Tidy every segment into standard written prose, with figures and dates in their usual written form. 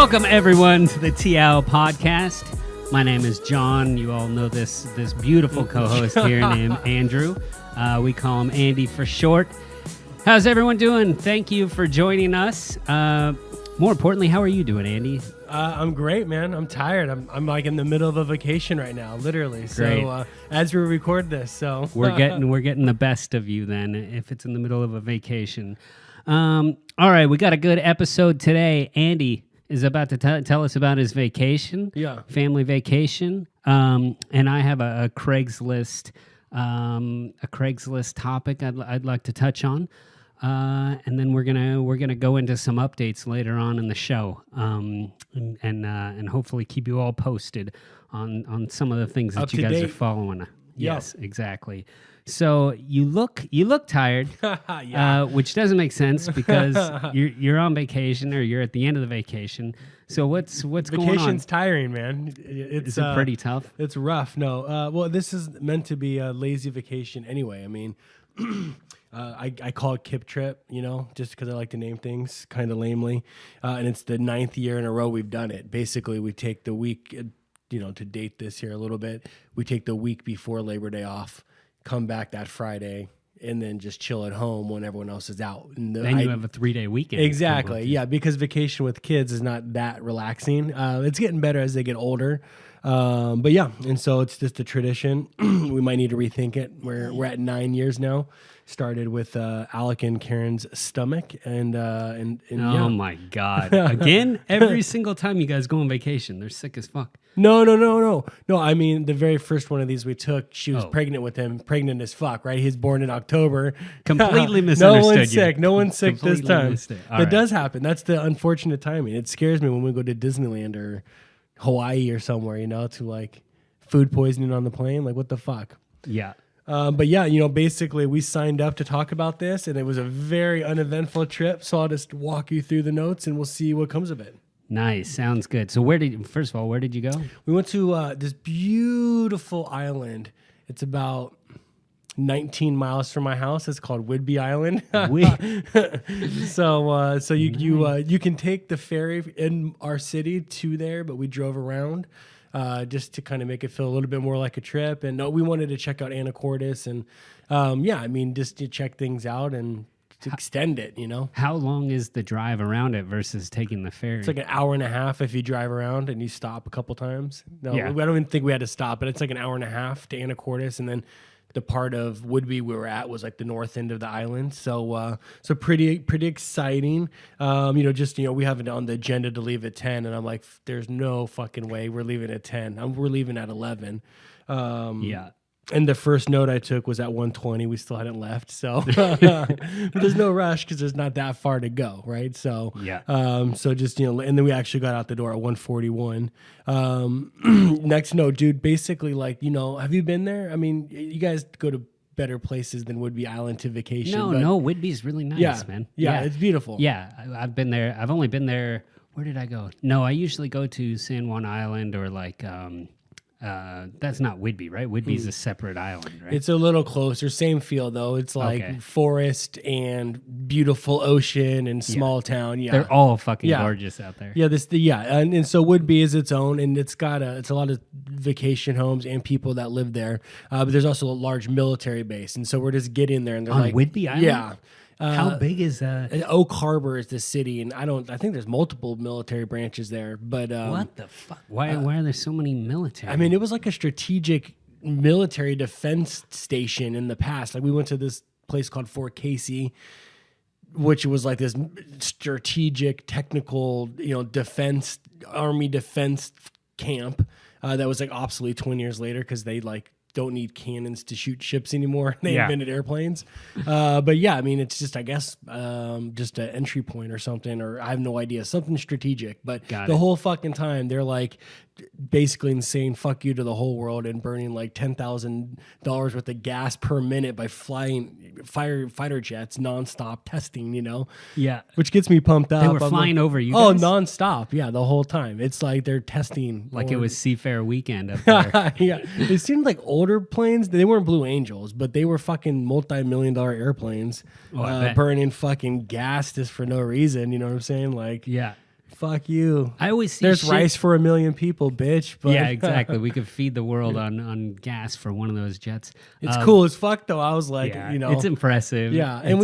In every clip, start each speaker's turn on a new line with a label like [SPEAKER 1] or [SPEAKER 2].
[SPEAKER 1] Welcome, everyone, to the TEOW Podcast. My name is John. You all know this beautiful co-host here named Andrew. We call him Andy for short. How's everyone doing? Thank you for joining us. More importantly, how are you doing, Andy?
[SPEAKER 2] I'm great, man. I'm tired. I'm like in the middle of a vacation right now, literally.
[SPEAKER 1] Great.
[SPEAKER 2] So as we record this, so
[SPEAKER 1] we're getting the best of you then, if it's in the middle of a vacation. All right, we got a good episode today. Andy is about to tell us about his vacation, family vacation, and I have a Craigslist topic I'd like to touch on, and then we're gonna go into some updates later on in the show, and hopefully keep you all posted on some of the things that you guys are following. Yes, exactly. So you look tired, which doesn't make sense because you're on vacation or you're at the end of the vacation. So what's going on?
[SPEAKER 2] Vacation's tiring, man.
[SPEAKER 1] Is it pretty tough?
[SPEAKER 2] It's rough. No, well, this is meant to be a lazy vacation anyway. I mean, I call it Kip Trip, just because I like to name things kind of lamely, and it's the 9th year in a row we've done it. Basically, we take the week, to date this here a little bit. We take the week before Labor Day off. Come back that Friday, and then just chill at home when everyone else is out. And
[SPEAKER 1] then you have a 3-day weekend.
[SPEAKER 2] Exactly, yeah, because vacation with kids is not that relaxing. It's getting better as they get older. But yeah, and so it's just a tradition. We might need to rethink it. We're at 9 years now. Started with Alec and Karen's stomach, and
[SPEAKER 1] oh my God! Again, every single time you guys go on vacation, they're sick as fuck.
[SPEAKER 2] No. I mean, the very first one of these we took, she was pregnant with him, pregnant as fuck. Right? He's born in October.
[SPEAKER 1] Completely misunderstood.
[SPEAKER 2] No one's sick this time.
[SPEAKER 1] That
[SPEAKER 2] does happen. That's the unfortunate timing. It scares me when we go to Disneyland or Hawaii or somewhere, to like food poisoning on the plane. Like, what the fuck?
[SPEAKER 1] Yeah.
[SPEAKER 2] But yeah, basically we signed up to talk about this, and it was a very uneventful trip. So I'll just walk you through the notes, and we'll see what comes of it.
[SPEAKER 1] Nice, sounds good. So first of all, where did you go? We
[SPEAKER 2] went to this beautiful island. It's about 19 miles from my house. It's called Whidbey Island. So you can take the ferry in our city to there, but we drove around. Just to kind of make it feel a little bit more like a trip. And we wanted to check out Anacortes and, just to check things out and to extend it,
[SPEAKER 1] How long is the drive around it versus taking the ferry?
[SPEAKER 2] It's like an hour and a half if you drive around and you stop a couple times. No, I don't even think we had to stop, but it's like an hour and a half to Anacortes, and then the part of Whidbey we were at was like the north end of the island. So pretty exciting. We have it on the agenda to leave at 10, and I'm like, there's no fucking way we're leaving at 10. We're leaving at 11. And the first note I took was at 1:20. We still hadn't left, so there's no rush because there's not that far to go, right? So so just and then we actually got out the door at 1:41. Next note, dude. Basically, like have you been there? I mean, you guys go to better places than Whidbey Island to vacation.
[SPEAKER 1] No, Whidbey's really nice, man.
[SPEAKER 2] Yeah, it's beautiful.
[SPEAKER 1] Yeah, I've been there. I've only been there. Where did I go? No, I usually go to San Juan Island or like. That's not Whidbey, right? Whidbey's a separate island, right?
[SPEAKER 2] It's a little closer. Same feel, though. It's like forest and beautiful ocean and small town. Yeah,
[SPEAKER 1] they're all fucking gorgeous out there.
[SPEAKER 2] Yeah, and so Whidbey is its own, and it's a lot of vacation homes and people that live there. But there's also a large military base, and so we're just getting there, and they're
[SPEAKER 1] on Whidbey Island.
[SPEAKER 2] Yeah.
[SPEAKER 1] How big is
[SPEAKER 2] Oak Harbor is the city, and I think there's multiple military branches there. But
[SPEAKER 1] what the fuck? Why are there so many military?
[SPEAKER 2] I mean, it was like a strategic military defense station in the past. Like we went to this place called Fort Casey, which was like this strategic, technical, defense, army defense camp that was like obsolete 20 years later because they like don't need cannons to shoot ships anymore. They invented airplanes. But yeah, I mean, it's just, I guess, just an entry point or something, or I have no idea, something strategic. But the whole fucking time, they're like basically saying fuck you to the whole world and burning like $10,000 worth of gas per minute by flying fighter jets nonstop testing,
[SPEAKER 1] Yeah.
[SPEAKER 2] Which gets me pumped up.
[SPEAKER 1] They were flying over you
[SPEAKER 2] guys?
[SPEAKER 1] guys?
[SPEAKER 2] Nonstop. Yeah, the whole time. It's like they're testing.
[SPEAKER 1] Like it was Seafair weekend up there.
[SPEAKER 2] Yeah. It seemed like older planes. They weren't Blue Angels, but they were fucking multi-million-dollar airplanes burning fucking gas just for no reason. You know what I'm saying? Like,
[SPEAKER 1] yeah.
[SPEAKER 2] fuck you.
[SPEAKER 1] I always see
[SPEAKER 2] there's rice for 1 million people, bitch. But
[SPEAKER 1] yeah, exactly. We could feed the world on gas for one of those jets.
[SPEAKER 2] It's cool as fuck, though. I was like,
[SPEAKER 1] yeah, it's impressive.
[SPEAKER 2] Yeah, and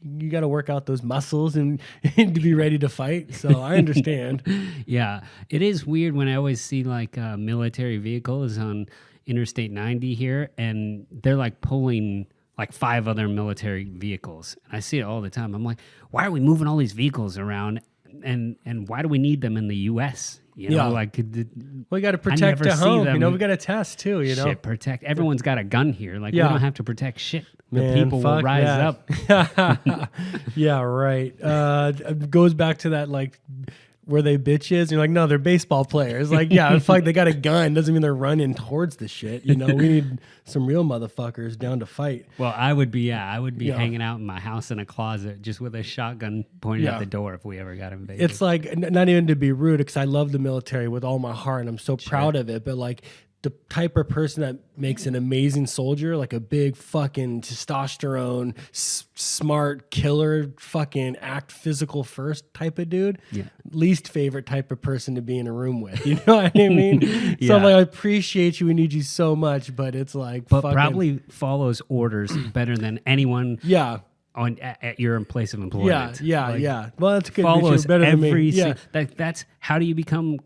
[SPEAKER 2] you got to work out those muscles and to be ready to fight. So I understand.
[SPEAKER 1] Yeah, it is weird when I always see like military vehicles on Interstate 90 here, and they're like pulling like 5 other military vehicles. And I see it all the time. I'm like, why are we moving all these vehicles around? And why do we need them in the U.S.? You know, like
[SPEAKER 2] we got to protect the home. You know, we got to test too. You know,
[SPEAKER 1] protect. Everyone's got a gun here. Like we don't have to protect shit. The
[SPEAKER 2] Man,
[SPEAKER 1] people will rise up.
[SPEAKER 2] Yeah, right. It goes back to that like. Were they bitches? You're like, no, they're baseball players. Like, yeah, fuck, they got a gun. Doesn't mean they're running towards the shit. You know, we need some real motherfuckers down to fight.
[SPEAKER 1] Well, I would be hanging out in my house in a closet just with a shotgun pointed at the door if we ever got invaded.
[SPEAKER 2] It's like, not even to be rude, because I love the military with all my heart and I'm so proud of it. But like, the type of person that makes an amazing soldier, like a big fucking testosterone, smart killer, fucking act physical first type of dude. Yeah. Least favorite type of person to be in a room with. You know what I mean? So I'm like, I appreciate you. We need you so much, but it's like,
[SPEAKER 1] but probably follows orders better than anyone.
[SPEAKER 2] Yeah.
[SPEAKER 1] At your place of employment.
[SPEAKER 2] Yeah. Well, that's good.
[SPEAKER 1] Follows
[SPEAKER 2] better than me.
[SPEAKER 1] That's how do you become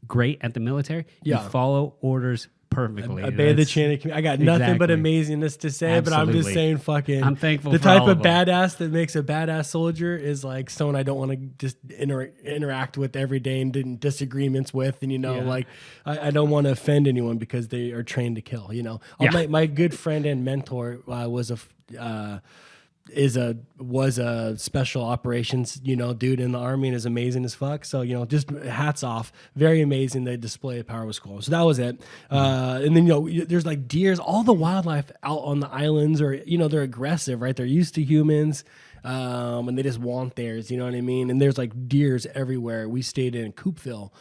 [SPEAKER 1] great at the military? You follow orders perfectly.
[SPEAKER 2] Obey the chain of command. I got nothing but amazingness to say, but I'm just saying fucking
[SPEAKER 1] I'm thankful
[SPEAKER 2] the
[SPEAKER 1] for
[SPEAKER 2] type
[SPEAKER 1] all
[SPEAKER 2] of
[SPEAKER 1] them.
[SPEAKER 2] badass that makes a badass soldier is like someone I don't want to just interact with every day and in disagreements with. And, like I don't want to offend anyone because they are trained to kill, My good friend and mentor was a special operations, dude in the Army and is amazing as fuck. So, just hats off. Very amazing. The display of power was cool. So that was it. And then, there's like deers, all the wildlife out on the islands are, they're aggressive, right? They're used to humans. And they just want theirs, you know what I mean? And there's like deers everywhere. We stayed in Coopville,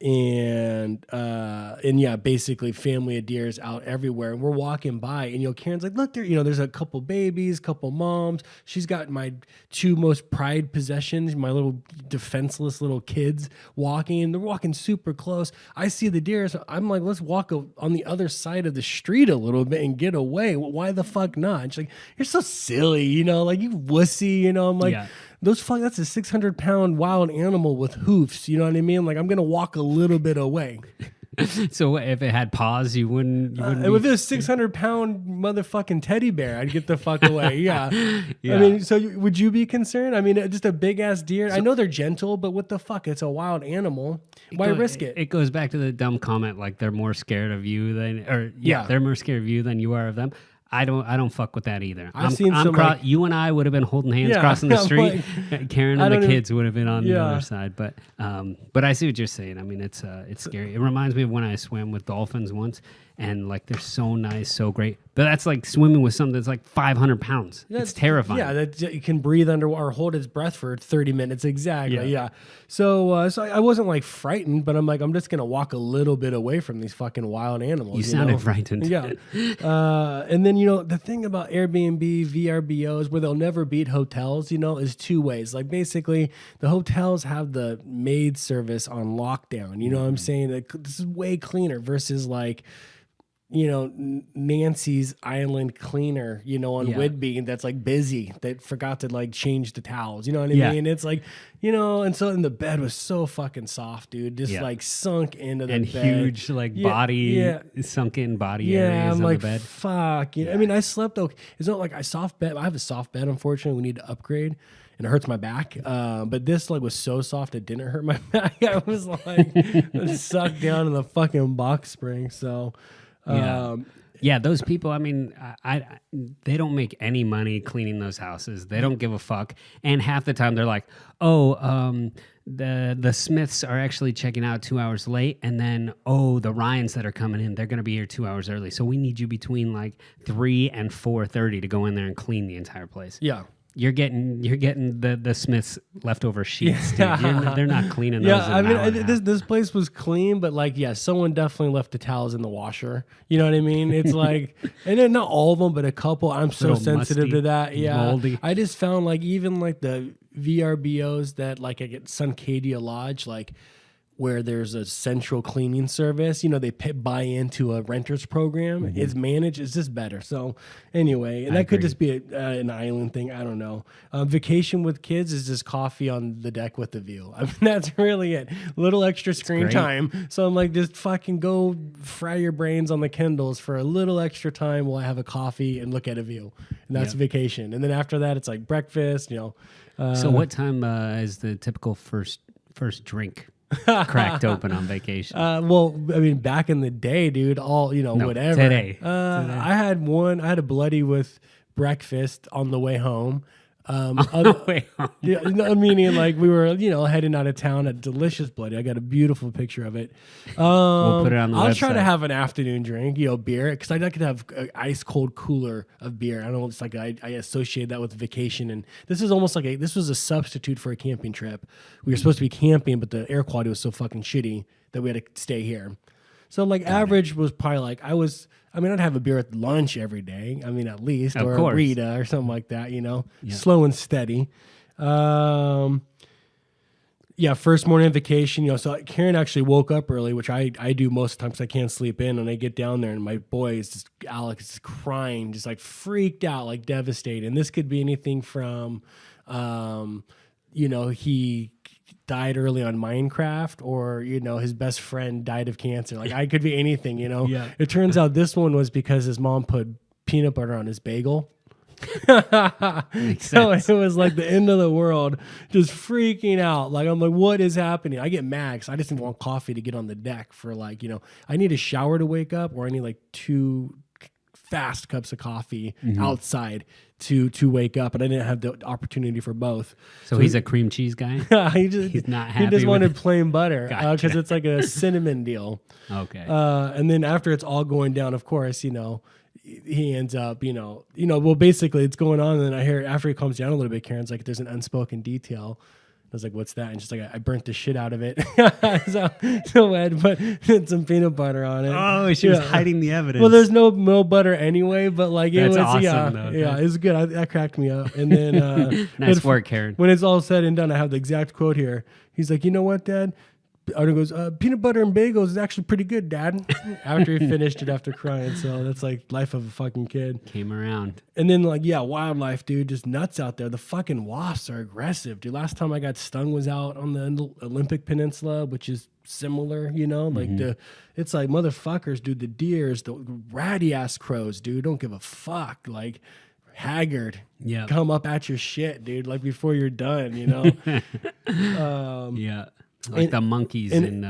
[SPEAKER 2] and yeah, basically family of deers out everywhere. And we're walking by and, Karen's like, look there, there's a couple babies, couple moms. She's got my 2 most prized possessions, my little defenseless little kids walking, and they're walking super close. I see the deer. So I'm like, let's walk on the other side of the street a little bit and get away. Well, why the fuck not? And she's like, you're so silly, like you wussy, I'm like, that's a 600-pound wild animal with hoofs. You know what I mean? Like, I'm going to walk a little bit away.
[SPEAKER 1] So if it had paws, you wouldn't
[SPEAKER 2] if it was a 600-pound motherfucking teddy bear, I'd get the fuck away. Yeah. I mean, so would you be concerned? I mean, just a big-ass deer. I know they're gentle, but what the fuck? It's a wild animal. Why risk it?
[SPEAKER 1] It goes back to the dumb comment, like they're more scared of you they're more scared of you than you are of them. I don't fuck with that either. You and I would have been holding hands crossing the street. Karen and the kids would have been on the other side. But I see what you're saying. I mean, it's scary. It reminds me of when I swam with dolphins once, and like they're so nice, so great. But that's like swimming with something that's like 500 pounds. It's terrifying.
[SPEAKER 2] Yeah, that you can breathe under or hold its breath for 30 minutes. Exactly. Yeah. So I wasn't like frightened, but I'm like, I'm just gonna walk a little bit away from these fucking wild animals.
[SPEAKER 1] You sounded frightened.
[SPEAKER 2] Yeah. And then the thing about Airbnb, VRBOs, where they'll never beat hotels, is 2 ways. Like basically, the hotels have the maid service on lockdown. You know what I'm saying? Like, this is way cleaner versus like, Nancy's Island cleaner, on Whidbey that's like busy, that forgot to like change the towels. You know what I mean? It's like, and so the bed was so fucking soft, dude. Just like sunk into the
[SPEAKER 1] and
[SPEAKER 2] bed.
[SPEAKER 1] Huge like body, sunk in body areas
[SPEAKER 2] I'm
[SPEAKER 1] on
[SPEAKER 2] like,
[SPEAKER 1] the bed.
[SPEAKER 2] Fuck. I mean, I slept okay. It's not like I soft bed. I have a soft bed, unfortunately. We need to upgrade. And it hurts my back, but this like was so soft it didn't hurt my back. I was like sucked down in the fucking box spring. So
[SPEAKER 1] those people. I mean, they don't make any money cleaning those houses. They don't give a fuck. And half the time they're like, the Smiths are actually checking out 2 hours late, and then the Ryans that are coming in, they're gonna be here 2 hours early. So we need you between like 3 and 4:30 to go in there and clean the entire place.
[SPEAKER 2] Yeah.
[SPEAKER 1] You're getting the Smith's leftover sheets, dude. They're not cleaning those.
[SPEAKER 2] Yeah, I mean, this place was clean, but like, yeah, someone definitely left the towels in the washer. You know what I mean? It's like, and then not all of them, but a couple. I'm so sensitive to that. Yeah, moldy. I just found like even like the VRBOs that like I get Suncadia Lodge, like where there's a central cleaning service, they buy into a renter's program. Mm-hmm. It's managed. It's just better. So anyway, and that could just be an island thing. I don't know. Vacation with kids is just coffee on the deck with the view. I mean, that's really it. A little extra screen time. So I'm like, just fucking go fry your brains on the Kindles for a little extra time while I have a coffee and look at a view. And that's vacation. And then after that, it's like breakfast, So
[SPEAKER 1] what time is the typical first drink cracked open on vacation?
[SPEAKER 2] Well, I mean, back in the day, dude, whatever.
[SPEAKER 1] Today.
[SPEAKER 2] I had a Bloody with breakfast on the way home. Yeah, meaning like we were, heading out of town. A delicious Bloody. I got a beautiful picture of it.
[SPEAKER 1] We'll put it on the website.
[SPEAKER 2] I'll try to have an afternoon drink, beer, because I could have an ice cold cooler of beer. I don't know. It's like I associate that with vacation, and this is almost like this was a substitute for a camping trip. We were supposed to be camping, but the air quality was so fucking shitty that we had to stay here. So like average was probably like I'd have a beer at lunch every day. I mean, at least, or a Rita or something like that, slow and steady. First morning of vacation, so Karen actually woke up early, which I do most times. I can't sleep in, and I get down there and my boy is Alex is crying, just like freaked out, like devastated. And this could be anything from, he died early on Minecraft, or his best friend died of cancer. Like I could be anything.
[SPEAKER 1] Yeah.
[SPEAKER 2] It turns out this one was because his mom put peanut butter on his bagel.
[SPEAKER 1] Makes
[SPEAKER 2] so
[SPEAKER 1] sense.
[SPEAKER 2] it was like the end of the world, just freaking out. Like I'm like, what is happening? I get mad because I just want coffee to get on the deck for like, I need a shower to wake up, or I need like 2 fast cups of coffee outside to wake up, and I didn't have the opportunity for both.
[SPEAKER 1] So he's a cream cheese guy? He's not happy.
[SPEAKER 2] He just wanted plain butter
[SPEAKER 1] Gotcha.
[SPEAKER 2] Because it's like a cinnamon deal.
[SPEAKER 1] Okay.
[SPEAKER 2] And then after it's all going down, of course, he ends up, well, basically it's going on. And then I hear after he calms down a little bit, Karen's like, there's an unspoken detail. I was like, what's that? And she's like, I burnt the shit out of it. so I had to put some peanut butter on it.
[SPEAKER 1] Oh, she was hiding the evidence.
[SPEAKER 2] Well, there's no butter anyway, but like
[SPEAKER 1] That's
[SPEAKER 2] it was,
[SPEAKER 1] awesome, though.
[SPEAKER 2] it was good. That cracked me up. And then
[SPEAKER 1] nice work, Karen.
[SPEAKER 2] When it's all said and done, I have the exact quote here. He's like, you know what, Dad? Arden goes, peanut butter and bagels is actually pretty good, Dad. After he finished it after crying. So that's like life of a fucking kid.
[SPEAKER 1] Came around.
[SPEAKER 2] And then like, wildlife, dude, just nuts out there. The fucking wasps are aggressive, dude. Last time I got stung was out on the Olympic Peninsula, which is similar, like it's like motherfuckers, dude. The deers, the ratty ass crows, dude, don't give a fuck. Like haggard, come up at your shit, dude, like before you're done,
[SPEAKER 1] Like the monkeys in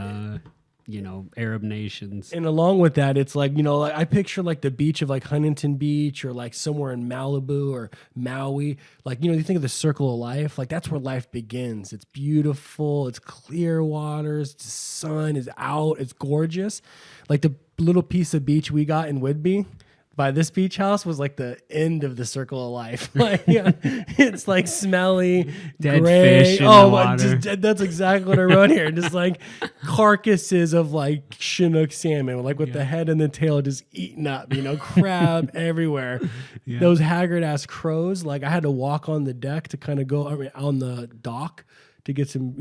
[SPEAKER 1] Arab nations.
[SPEAKER 2] And along with that, it's like, like I picture like the beach of like Huntington Beach, or like somewhere in Malibu or Maui. Like, you think of the circle of life, like that's where life begins. It's beautiful. It's clear waters. The sun is out. It's gorgeous. Like the little piece of beach we got in Whidbey by this beach house was like the end of the circle of life. Like, it's like smelly,
[SPEAKER 1] dead
[SPEAKER 2] gray.
[SPEAKER 1] fish in the water.
[SPEAKER 2] That's exactly what I wrote here. Just like carcasses of like Chinook salmon, like with the head and the tail just eaten up. Crab everywhere. Yeah. Those haggard ass crows. Like I had to walk on the deck to kind of go on the dock to get some.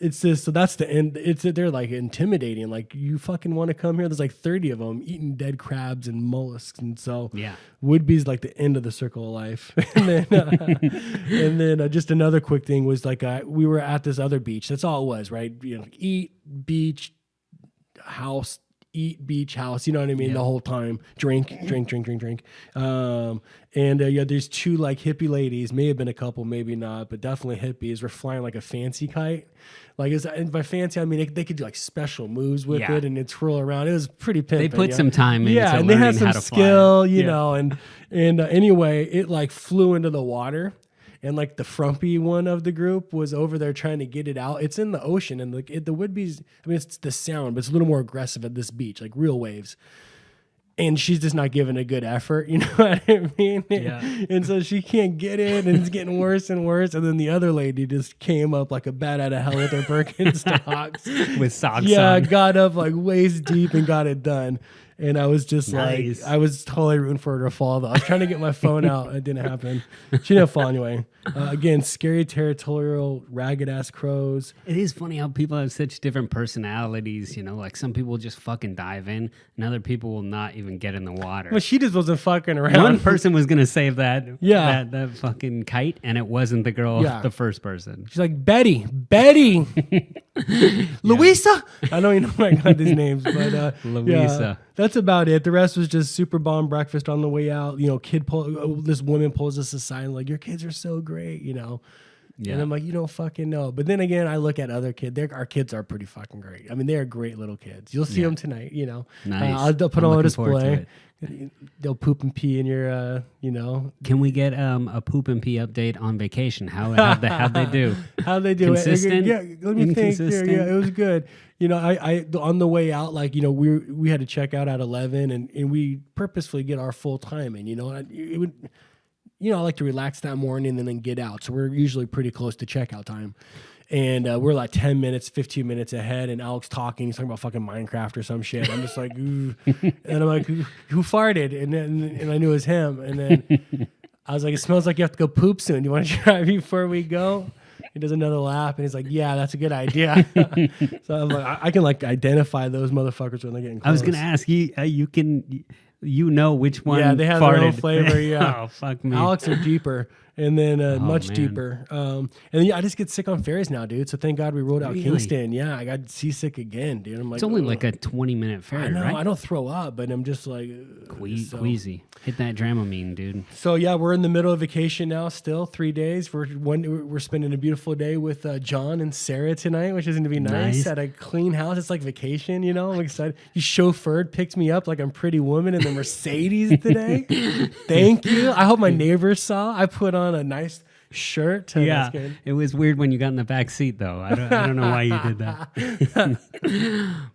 [SPEAKER 2] It's just, so that's the end. They're like intimidating. Like, you fucking want to come here? There's like 30 of them eating dead crabs and mollusks. And so Whidbey's like the end of the circle of life. And then just another quick thing was like, we were at this other beach. That's all it was, right? Eat, beach, house, eat, beach, house. You know what I mean? Yeah. The whole time. Drink. There's 2 like hippie ladies, may have been a couple, maybe not, but definitely hippies, were flying like a fancy kite. Like, and by fancy, I mean they could do like special moves with it and it twirl around. It was pretty pimpin'.
[SPEAKER 1] They put some time into
[SPEAKER 2] and they had some skill,
[SPEAKER 1] fly.
[SPEAKER 2] And anyway, it like flew into the water. And like the frumpy one of the group was over there trying to get it out. It's in the ocean, and like the Whidbey's, I mean, it's the sound, but it's a little more aggressive at this beach, like real waves. and she's just not giving a good effort, you know what I mean?
[SPEAKER 1] Yeah.
[SPEAKER 2] And so she can't get it, and it's getting worse and worse. And then the other lady just came up like a bat out of hell with her Birkenstocks.
[SPEAKER 1] With socks
[SPEAKER 2] yeah,
[SPEAKER 1] on.
[SPEAKER 2] got up like waist deep and got it done. And I was just
[SPEAKER 1] Nice.
[SPEAKER 2] like, I was totally rooting for her to fall, though. I was trying to get my phone out. It didn't happen. She didn't fall anyway. Again, scary, territorial, ragged-ass crows.
[SPEAKER 1] It is funny how people have such different personalities, you know, like some people just fucking dive in and other people will not even get in the water.
[SPEAKER 2] But she just wasn't fucking around.
[SPEAKER 1] One person was going to save that,
[SPEAKER 2] Yeah.
[SPEAKER 1] that fucking kite, and it wasn't the girl,
[SPEAKER 2] Yeah.
[SPEAKER 1] the first person.
[SPEAKER 2] She's like, Betty, Louisa. I don't even know my God these names, but
[SPEAKER 1] Louisa.
[SPEAKER 2] yeah, that's about it. The rest was just super bomb breakfast on the way out. You know, this woman pulls us aside and like, your kids are so great, you know.
[SPEAKER 1] Yeah.
[SPEAKER 2] And I'm like, you don't fucking know. But then again, I look at other kids. Our kids are pretty fucking great. I mean, they are great little kids. You'll see them tonight, you know.
[SPEAKER 1] Nice.
[SPEAKER 2] I'll put
[SPEAKER 1] I'm
[SPEAKER 2] them on
[SPEAKER 1] looking forward to
[SPEAKER 2] display. They'll poop and pee in your, you know.
[SPEAKER 1] Can we get a poop and pee update on vacation? How'd they do?
[SPEAKER 2] How'd they do
[SPEAKER 1] Consistent?
[SPEAKER 2] it? Yeah, let me think. Yeah, it was good. You know, I on the way out, like, you know, we had to check out at 11, and we purposefully get our full time in. You know, it would. You know, I like to relax that morning and then get out. So we're usually pretty close to checkout time. And we're like 10 minutes, 15 minutes ahead. And Alex talking. He's talking about fucking Minecraft or some shit. I'm just like, ooh. And I'm like, who farted? And I knew it was him. And then I was like, it smells like you have to go poop soon. Do you want to try before we go? He does another lap. And he's like, yeah, that's a good idea. So I'm like, I can like identify those motherfuckers when they're getting close.
[SPEAKER 1] I was going to ask you, you can... You know which one.
[SPEAKER 2] Yeah, they have
[SPEAKER 1] farted.
[SPEAKER 2] their own flavor. Yeah.
[SPEAKER 1] Oh, fuck me.
[SPEAKER 2] Alex are deeper, and then much
[SPEAKER 1] man.
[SPEAKER 2] deeper. And then yeah, I just get sick on ferries now, dude. So thank God we rode out
[SPEAKER 1] Really?
[SPEAKER 2] Kingston. Yeah, I got seasick again, dude. I'm like,
[SPEAKER 1] It's only
[SPEAKER 2] ugh.
[SPEAKER 1] like a 20-minute ferry,
[SPEAKER 2] I know.
[SPEAKER 1] right?
[SPEAKER 2] I don't throw up, but I'm just like
[SPEAKER 1] Queasy. Hit that Dramamine, dude.
[SPEAKER 2] So yeah, we're in the middle of vacation now. Still 3 days. We're spending a beautiful day with John and Sarah tonight, which is going to be nice at a clean house. It's like vacation, you know. I'm excited. He chauffeured, picked me up like I'm Pretty Woman in the Mercedes today. Thank you. I hope my neighbors saw. I put on a nice shirt.
[SPEAKER 1] Yeah,
[SPEAKER 2] That's good.
[SPEAKER 1] it was weird when you got in the back seat, though. I don't know why you did that.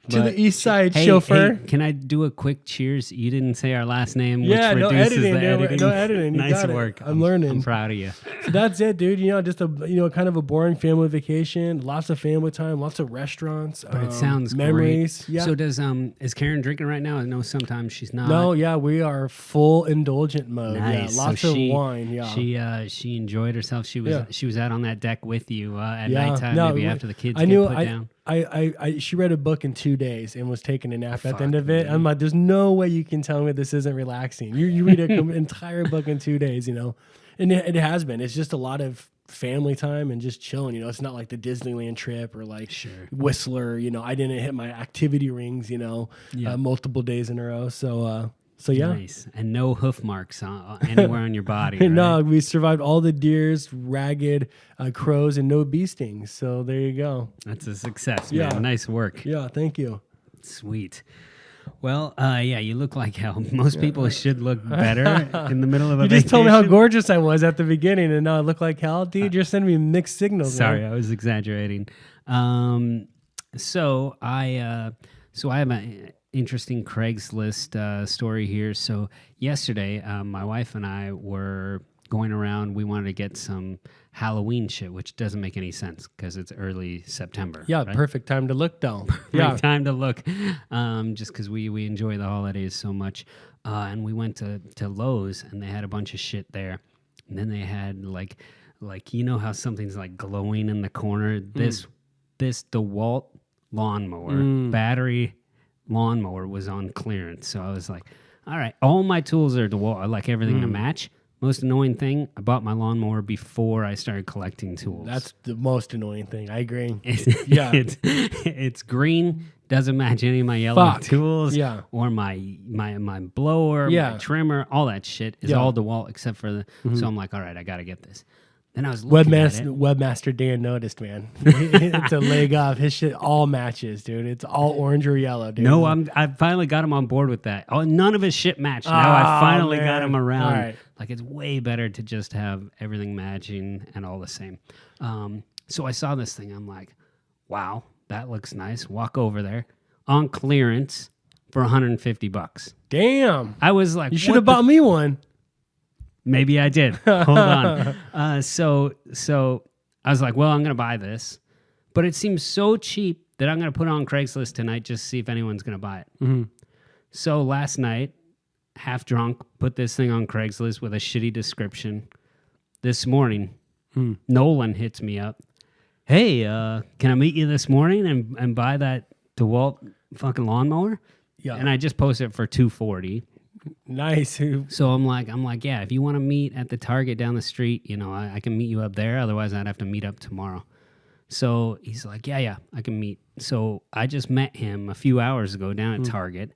[SPEAKER 2] To the east side,
[SPEAKER 1] Hey,
[SPEAKER 2] chauffeur.
[SPEAKER 1] hey, can I do a quick cheers? You didn't say our last name,
[SPEAKER 2] Yeah,
[SPEAKER 1] which
[SPEAKER 2] no
[SPEAKER 1] reduces
[SPEAKER 2] editing,
[SPEAKER 1] the
[SPEAKER 2] dude.
[SPEAKER 1] editing.
[SPEAKER 2] No editing. You
[SPEAKER 1] Nice
[SPEAKER 2] got it.
[SPEAKER 1] work.
[SPEAKER 2] I'm learning.
[SPEAKER 1] I'm proud of you.
[SPEAKER 2] So that's it, dude. You know, just a kind of a boring family vacation. Lots of family time. Lots of restaurants.
[SPEAKER 1] But it sounds
[SPEAKER 2] memories.
[SPEAKER 1] great.
[SPEAKER 2] Yeah.
[SPEAKER 1] So is Karen drinking right now? I know sometimes she's not.
[SPEAKER 2] No, yeah, we are full indulgent mode.
[SPEAKER 1] Nice.
[SPEAKER 2] Yeah, lots
[SPEAKER 1] So
[SPEAKER 2] of wine. Yeah.
[SPEAKER 1] She enjoyed herself. She was out on that deck with you at
[SPEAKER 2] Yeah.
[SPEAKER 1] nighttime,
[SPEAKER 2] No,
[SPEAKER 1] maybe after the kids
[SPEAKER 2] I
[SPEAKER 1] get
[SPEAKER 2] knew
[SPEAKER 1] put down.
[SPEAKER 2] she read a book in 2 days and was taking a nap at the end
[SPEAKER 1] Fuck
[SPEAKER 2] of it.
[SPEAKER 1] me.
[SPEAKER 2] I'm like, there's no way you can tell me this isn't relaxing. You read an entire book in 2 days, you know, and it has been. It's just a lot of family time and just chilling. You know, it's not like the Disneyland trip or like Whistler. You know, I didn't hit my activity rings. You know, multiple days in a row. So yeah.
[SPEAKER 1] Nice. And no hoof marks anywhere on your body. Right?
[SPEAKER 2] No, we survived all the deers, ragged crows, and no bee stings. So there you go.
[SPEAKER 1] That's a success, man.
[SPEAKER 2] Yeah.
[SPEAKER 1] Nice work.
[SPEAKER 2] Yeah, thank you.
[SPEAKER 1] Sweet. Well, yeah, you look like hell. Most people should look better in the middle of a
[SPEAKER 2] You
[SPEAKER 1] vacation.
[SPEAKER 2] just told me how gorgeous I was at the beginning, and now I look like hell, dude. You're sending me mixed signals.
[SPEAKER 1] Sorry,
[SPEAKER 2] man.
[SPEAKER 1] I was exaggerating. So I have an interesting Craigslist story here. So yesterday, my wife and I were going around. We wanted to get some Halloween shit, which doesn't make any sense because it's early September.
[SPEAKER 2] Yeah,
[SPEAKER 1] right?
[SPEAKER 2] perfect time to look, though.
[SPEAKER 1] Right time to look, just because we enjoy the holidays so much. And we went to Lowe's, and they had a bunch of shit there. And then they had like you know how something's like glowing in the corner. This DeWalt lawnmower, battery lawnmower, was on clearance. So I was like, all right, all my tools are DeWalt. I like everything to match. Most annoying thing, I bought my lawnmower before I started collecting tools.
[SPEAKER 2] That's the most annoying thing. I agree.
[SPEAKER 1] Yeah, it's green. Doesn't match any of my yellow tools.
[SPEAKER 2] Yeah.
[SPEAKER 1] Or my blower, my trimmer, all that shit is all DeWalt except for the. So I'm like, all right, I got to get this. Then I was looking at it.
[SPEAKER 2] Webmaster Dan noticed, man. It's a leg off. His shit all matches, dude. It's all orange or yellow, dude.
[SPEAKER 1] No, I finally got him on board with that. Oh, none of his shit matched. Now I finally got him around.
[SPEAKER 2] All right.
[SPEAKER 1] Like, it's way better to just have everything matching and all the same. So I saw this thing. I'm like, wow, that looks nice. Walk over there. On clearance, for $150.
[SPEAKER 2] Damn.
[SPEAKER 1] I was like,
[SPEAKER 2] you should have bought me one.
[SPEAKER 1] Maybe I did. Hold on. So I was like, well, I'm going to buy this. But it seems so cheap that I'm going to put it on Craigslist tonight just to see if anyone's going to buy it.
[SPEAKER 2] Mm-hmm.
[SPEAKER 1] So last night, half drunk, put this thing on Craigslist with a shitty description. This morning, Nolan hits me up. Hey, can I meet you this morning and buy that DeWalt fucking lawnmower?
[SPEAKER 2] Yeah.
[SPEAKER 1] And I just posted it for $240.
[SPEAKER 2] Nice.
[SPEAKER 1] So I'm like, yeah, if you want to meet at the Target down the street, I can meet you up there. Otherwise, I'd have to meet up tomorrow. So he's like, yeah, I can meet. So I just met him a few hours ago down at Target,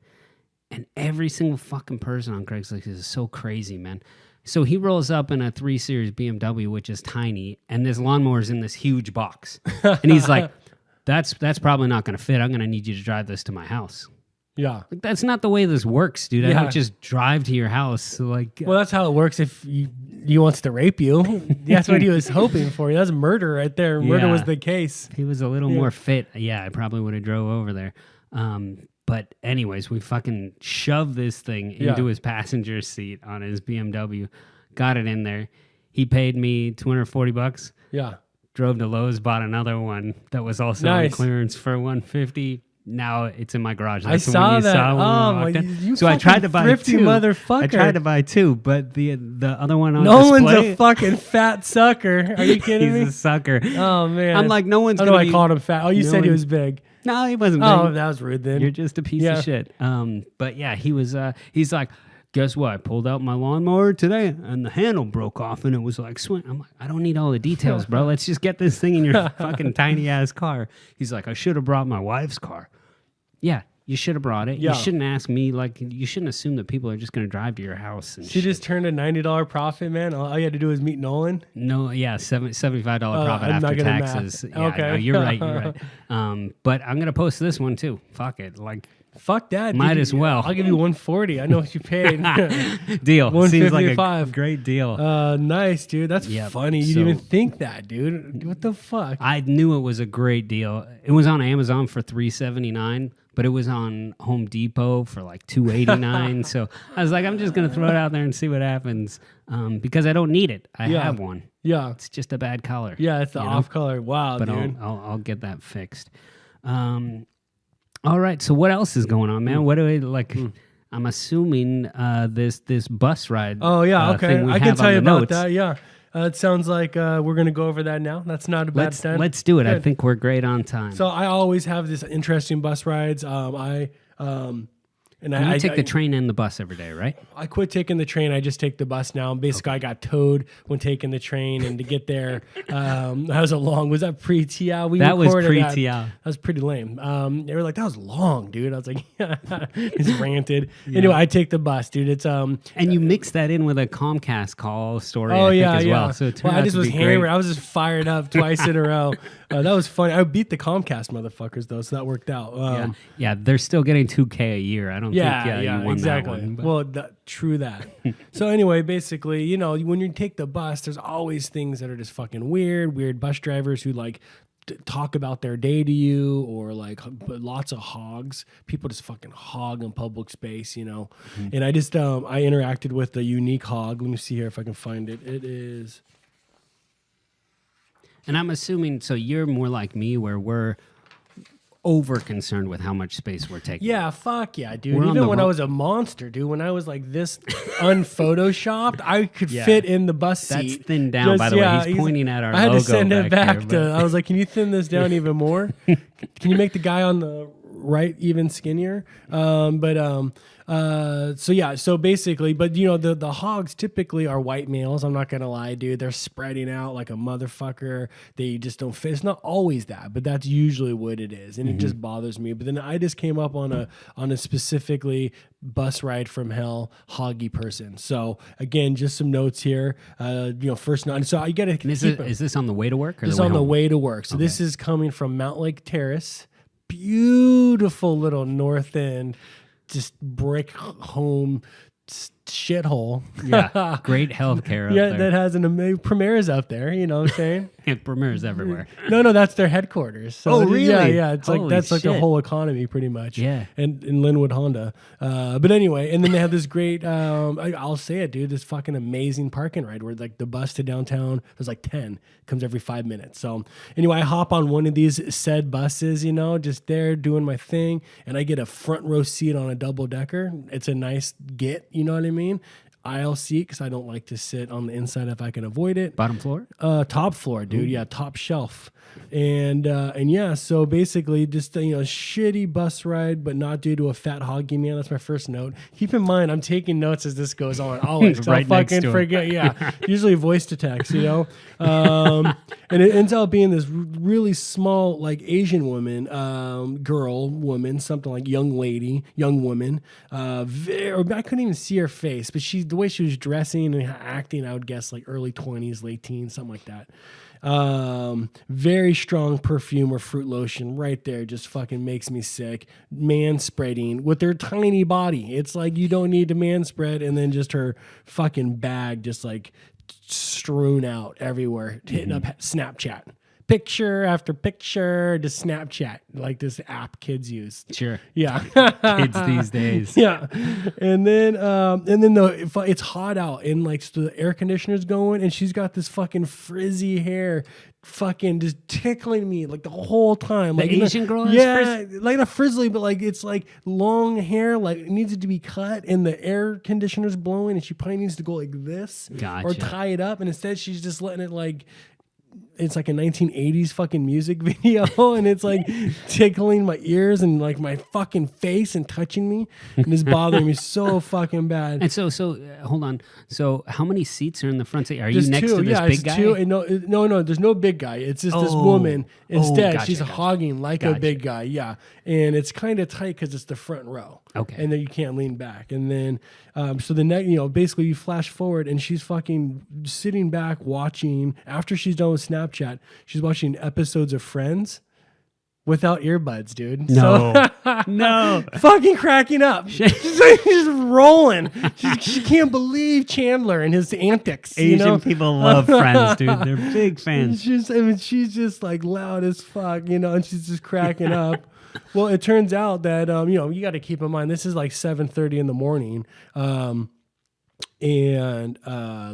[SPEAKER 1] and every single fucking person on Craigslist is so crazy, man. So he rolls up in a 3 Series BMW, which is tiny, and this lawnmower's in this huge box. And he's like, that's probably not going to fit. I'm going to need you to drive this to my house.
[SPEAKER 2] Yeah.
[SPEAKER 1] Like, that's not the way this works, dude. I don't just drive to your house. Like,
[SPEAKER 2] well, that's how it works if he wants to rape you. That's what he was hoping for. That's murder right there. Murder was the case.
[SPEAKER 1] If he was a little more fit, I probably would have drove over there. But anyways, we fucking shoved this thing into his passenger seat on his BMW, got it in there. He paid me $240.
[SPEAKER 2] Yeah.
[SPEAKER 1] Drove to Lowe's, bought another one that was also on clearance for $150. Now it's in my garage. That's
[SPEAKER 2] I saw that.
[SPEAKER 1] So I tried to buy
[SPEAKER 2] thrifty
[SPEAKER 1] two.
[SPEAKER 2] Motherfucker.
[SPEAKER 1] I tried to buy two, but the other one on
[SPEAKER 2] Nolan's
[SPEAKER 1] display,
[SPEAKER 2] a fucking fat sucker. Are you kidding me?
[SPEAKER 1] He's a sucker.
[SPEAKER 2] Oh man.
[SPEAKER 1] I'm like, no one's.
[SPEAKER 2] I know I called him fat. Oh, you said he was big.
[SPEAKER 1] No, he wasn't big.
[SPEAKER 2] Oh, that was rude then.
[SPEAKER 1] You're just a piece of shit. But yeah, he was. He's like, guess what? I pulled out my lawnmower today, and the handle broke off, and it was like swing. I'm like, I don't need all the details, bro. Let's just get this thing in your fucking tiny ass car. He's like, I should have brought my wife's car. Yeah, you should have brought it. Yeah. You shouldn't ask me. Like, you shouldn't assume that people are just going to drive to your house. And
[SPEAKER 2] she just turned a $90 profit, man. All you had to do was meet Nolan.
[SPEAKER 1] No, yeah, $75 profit after taxes. Yeah,
[SPEAKER 2] okay,
[SPEAKER 1] no, you're right. You're right. But I'm gonna post this one too. Fuck it, like.
[SPEAKER 2] Fuck that.
[SPEAKER 1] Might as well.
[SPEAKER 2] I'll give you $140. I know what you paid.
[SPEAKER 1] Deal. Seems like a great deal.
[SPEAKER 2] Nice, dude. That's funny. You didn't even think that, dude. What the fuck?
[SPEAKER 1] I knew it was a great deal. It was on Amazon for $379, but it was on Home Depot for like $289. So I was like, I'm just gonna throw it out there and see what happens, because I don't need it. I have one. Yeah, it's just a bad color.
[SPEAKER 2] Yeah, it's the off color. Wow,
[SPEAKER 1] but
[SPEAKER 2] dude.
[SPEAKER 1] I'll get that fixed. All right. So what else is going on, man? What do we like? I'm assuming this bus ride.
[SPEAKER 2] Oh yeah, okay. I can tell you about that. Yeah, it sounds like we're gonna go over that now. That's not a bad time.
[SPEAKER 1] Let's do it. Good. I think we're great on time.
[SPEAKER 2] So I always have this interesting bus rides.
[SPEAKER 1] I take the train and the bus every day, right?
[SPEAKER 2] I quit taking the train. I just take the bus now. Basically, I got towed when taking the train, and to get there, that was was that pre-TEOW?
[SPEAKER 1] That was pre-TEOW.
[SPEAKER 2] That was pretty lame. They were like, that was long, dude. I was like, just ranted. Anyway, I take the bus, dude. It's
[SPEAKER 1] and you mix that in with a Comcast call story. Oh, as well. So
[SPEAKER 2] I just was hammered. I was just fired up twice in a row. That was funny. I beat the Comcast motherfuckers though, so that worked out.
[SPEAKER 1] Yeah, they're still getting $2K a year. I don't think you won
[SPEAKER 2] exactly.
[SPEAKER 1] That one,
[SPEAKER 2] well, true that. So anyway, basically, when you take the bus, there's always things that are just fucking weird bus drivers who like talk about their day to you, or like lots of hogs. People just fucking hog in public space, And I just I interacted with a unique hog. Let me see here if I can find it. It is.
[SPEAKER 1] And I'm assuming, so you're more like me, where we're over concerned with how much space we're taking.
[SPEAKER 2] Yeah, fuck yeah, dude. Even when I was a monster, dude, when I was like this unphotoshopped, I could fit in the bus seat.
[SPEAKER 1] That's thinned down, by the way. He's pointing at our logo.
[SPEAKER 2] I had to send it back
[SPEAKER 1] here,
[SPEAKER 2] I was like, can you thin this down even more? Can you make the guy on the right even skinnier? So basically, but the hogs typically are white males. I'm not gonna lie, dude. They're spreading out like a motherfucker. They just don't fit. It's not always that, but that's usually what it is, and it just bothers me. But then I just came up on a specifically bus ride from hell hoggy person. So again, just some notes here. First note. So I gotta.
[SPEAKER 1] Is this on the way to work? Or
[SPEAKER 2] this is on the way to work. So this is coming from Mount Lake Terrace. Beautiful little north end. Just brick home, shithole.
[SPEAKER 1] Yeah, great healthcare.
[SPEAKER 2] Yeah,
[SPEAKER 1] up there.
[SPEAKER 2] that has an amazing Premier's out there. You know what I'm saying?
[SPEAKER 1] And Premier's everywhere.
[SPEAKER 2] No, that's their headquarters. So
[SPEAKER 1] Oh, really?
[SPEAKER 2] Yeah. It's
[SPEAKER 1] Holy
[SPEAKER 2] like that's like the
[SPEAKER 1] shit.
[SPEAKER 2] whole economy, pretty much.
[SPEAKER 1] Yeah.
[SPEAKER 2] And in Linwood Honda. But anyway, and then they have this great. I'll say it, dude. This fucking amazing parking ride where like the bus to downtown. There's like 10. Comes every 5 minutes. So anyway, I hop on one of these said buses. You know, just there doing my thing, and I get a front row seat on a double decker. It's a nice get. You know what I mean? Aisle seat because I don't like to sit on the inside if I can avoid it.
[SPEAKER 1] Bottom floor?
[SPEAKER 2] Top floor, dude. Yeah, top shelf. And yeah, so basically just shitty bus ride, but not due to a fat hoggy man. That's my first note. Keep in mind, I'm taking notes as this goes on. Always,
[SPEAKER 1] Right
[SPEAKER 2] I'll
[SPEAKER 1] next
[SPEAKER 2] fucking
[SPEAKER 1] to him.
[SPEAKER 2] forget. Yeah, usually voice to text, and it ends up being this really small, like Asian woman, woman, something like young woman. I couldn't even see her face, but the way she was dressing and acting, I would guess like early 20s, late teens, something like that. Very strong perfume or fruit lotion right there, just fucking makes me sick. Man spreading with their tiny body. It's like you don't need to man spread, and then just her fucking bag just like strewn out everywhere, hitting up Snapchat. Picture after picture to Snapchat, like this app kids use.
[SPEAKER 1] Sure.
[SPEAKER 2] Yeah.
[SPEAKER 1] Kids these days.
[SPEAKER 2] Yeah. And then it's hot out and like so the air conditioner's going and she's got this fucking frizzy hair fucking just tickling me like the whole time.
[SPEAKER 1] The
[SPEAKER 2] Like
[SPEAKER 1] Asian girl has
[SPEAKER 2] like a frizzly, but like it's like long hair, like it needs it to be cut and the air conditioner's blowing and she probably needs to go like this
[SPEAKER 1] Gotcha.
[SPEAKER 2] or tie it up. And instead she's just letting it like it's like a 1980s fucking music video and it's like tickling my ears and like my fucking face and touching me and it's bothering me so fucking bad.
[SPEAKER 1] And so hold on. So how many seats are in the front seat? Are
[SPEAKER 2] There's
[SPEAKER 1] you next
[SPEAKER 2] two,
[SPEAKER 1] to this big guy?
[SPEAKER 2] Two, and no, there's no big guy. It's just this woman. Instead,
[SPEAKER 1] gotcha,
[SPEAKER 2] she's
[SPEAKER 1] gotcha.
[SPEAKER 2] hogging like a big guy. Yeah, and it's kind of tight because it's the front row.
[SPEAKER 1] Okay.
[SPEAKER 2] And then you can't lean back. And then, so the next, basically you flash forward and she's fucking sitting back watching, after she's done with Snapchat, she's watching episodes of Friends without earbuds, dude.
[SPEAKER 1] No.
[SPEAKER 2] So,
[SPEAKER 1] No.
[SPEAKER 2] fucking cracking up. She's just rolling. She can't believe Chandler and his antics.
[SPEAKER 1] Asian people love Friends, dude. They're big fans.
[SPEAKER 2] She's just like loud as fuck, and she's just cracking up. Well, it turns out that you got to keep in mind this is like 7:30 in the morning, and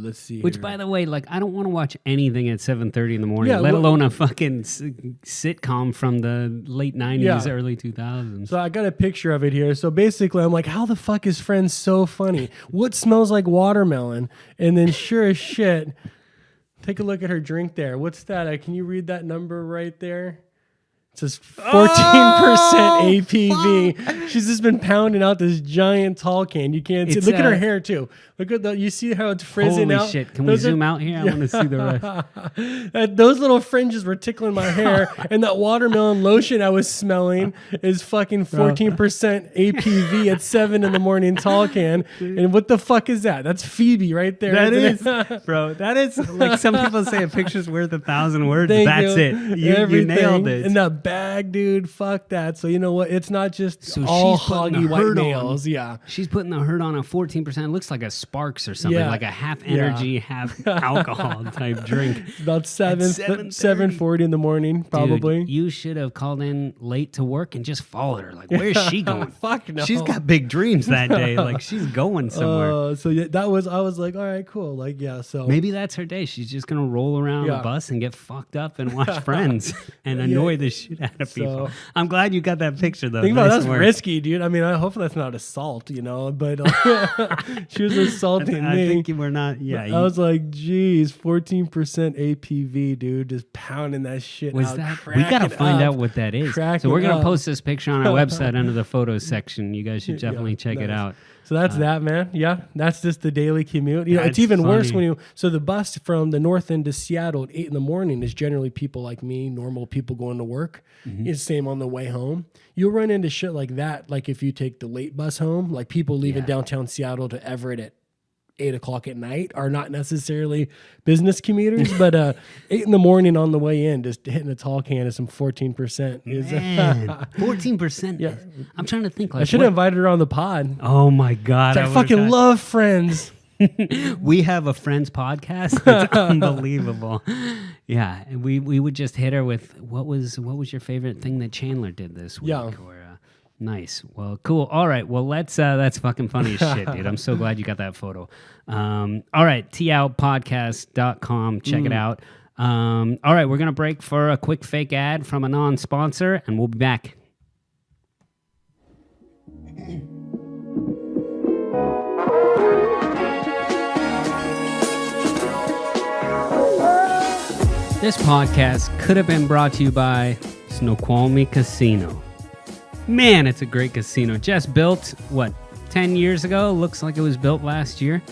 [SPEAKER 2] let's see.
[SPEAKER 1] Which,
[SPEAKER 2] here.
[SPEAKER 1] by the way, like I don't want to watch anything at 7:30 in the morning,
[SPEAKER 2] Yeah,
[SPEAKER 1] let
[SPEAKER 2] well-
[SPEAKER 1] alone a fucking sitcom from the late 90s,
[SPEAKER 2] Yeah.
[SPEAKER 1] early 2000s.
[SPEAKER 2] So I got a picture of it here. So basically, I'm like, how the fuck is Friends so funny? What smells like watermelon? And then sure as shit, take a look at her drink there. What's that? Can you read that number right there? It says 14% APV. She's just been pounding out this giant tall can. You can't see.
[SPEAKER 1] It's,
[SPEAKER 2] Look at her hair too. Look at you see how it's frizzing
[SPEAKER 1] Holy
[SPEAKER 2] out?
[SPEAKER 1] shit. Can we zoom out here? I want to see the rest.
[SPEAKER 2] Those little fringes were tickling my hair, and that watermelon lotion I was smelling is fucking 14% APV at 7 in the morning tall can. And what the fuck is that? That's Phoebe right there.
[SPEAKER 1] That
[SPEAKER 2] isn't
[SPEAKER 1] is,
[SPEAKER 2] it?
[SPEAKER 1] bro. That is like some people say a picture's worth 1,000 words.
[SPEAKER 2] Thank
[SPEAKER 1] That's
[SPEAKER 2] you.
[SPEAKER 1] it. You
[SPEAKER 2] Everything.
[SPEAKER 1] nailed it.
[SPEAKER 2] In that bag, dude. Fuck that. So you know what? It's not just
[SPEAKER 1] So
[SPEAKER 2] all
[SPEAKER 1] she's putting
[SPEAKER 2] hoggy
[SPEAKER 1] the
[SPEAKER 2] white
[SPEAKER 1] hurt on.
[SPEAKER 2] males. Yeah.
[SPEAKER 1] She's putting the hurt on a 14%. It looks like a Sparks or something,
[SPEAKER 2] Yeah.
[SPEAKER 1] like a half energy, half alcohol type drink.
[SPEAKER 2] About 7:40 in the morning, probably.
[SPEAKER 1] Dude, you should have called in late to work and just followed her. Like, where's she going?
[SPEAKER 2] Fuck no.
[SPEAKER 1] She's got big dreams that day. Like, she's going somewhere.
[SPEAKER 2] So yeah, I was like, all right, cool. Like, yeah. So
[SPEAKER 1] Maybe that's her day. She's just gonna roll around
[SPEAKER 2] Yeah.
[SPEAKER 1] the bus and get fucked up and watch Friends and annoy the shit out of people.
[SPEAKER 2] So-
[SPEAKER 1] I'm glad you got that picture though.
[SPEAKER 2] think about it,
[SPEAKER 1] Nice
[SPEAKER 2] that's
[SPEAKER 1] work.
[SPEAKER 2] risky, dude. I mean, I hope that's not assault, but she was assaulting
[SPEAKER 1] I
[SPEAKER 2] me.
[SPEAKER 1] think you were not. Yeah,
[SPEAKER 2] I was like, geez, 14% APV, dude, just pounding that shit
[SPEAKER 1] was
[SPEAKER 2] out.
[SPEAKER 1] that? We gotta find out what that is. So
[SPEAKER 2] Cracking
[SPEAKER 1] we're gonna
[SPEAKER 2] up.
[SPEAKER 1] post this picture on our website under the photos section. You guys should definitely check it
[SPEAKER 2] nice.
[SPEAKER 1] out.
[SPEAKER 2] So that's that, man. Yeah, that's just the daily commute. It's
[SPEAKER 1] That's
[SPEAKER 2] even worse
[SPEAKER 1] funny.
[SPEAKER 2] so the bus from the north end to Seattle at 8 in the morning is generally people like me, normal people going to work.
[SPEAKER 1] Mm-hmm.
[SPEAKER 2] It's same on the way home. You'll run into shit like that, like if you take the late bus home, like people leaving downtown Seattle to Everett at 8:00 at night are not necessarily business commuters, but 8 in the morning on the way in, just hitting a tall can of some 14% is
[SPEAKER 1] 14%.
[SPEAKER 2] Yeah.
[SPEAKER 1] I'm trying to think. Like,
[SPEAKER 2] I should have invited her on the pod.
[SPEAKER 1] Oh my God.
[SPEAKER 2] I fucking love Friends.
[SPEAKER 1] We have a Friends podcast. It's unbelievable. Yeah, and we would just hit her with what was your favorite thing that Chandler did this week?
[SPEAKER 2] Yeah.
[SPEAKER 1] Or, nice. Well, cool. All right. Well, that's fucking funny as shit, dude. I'm so glad you got that photo. All right, TEOW Podcast.com. Check it out. All right, we're gonna break for a quick fake ad from a non-sponsor, and we'll be back. This podcast could have been brought to you by Snoqualmie Casino. Man, it's a great casino. Just built, 10 years ago? Looks like it was built last year.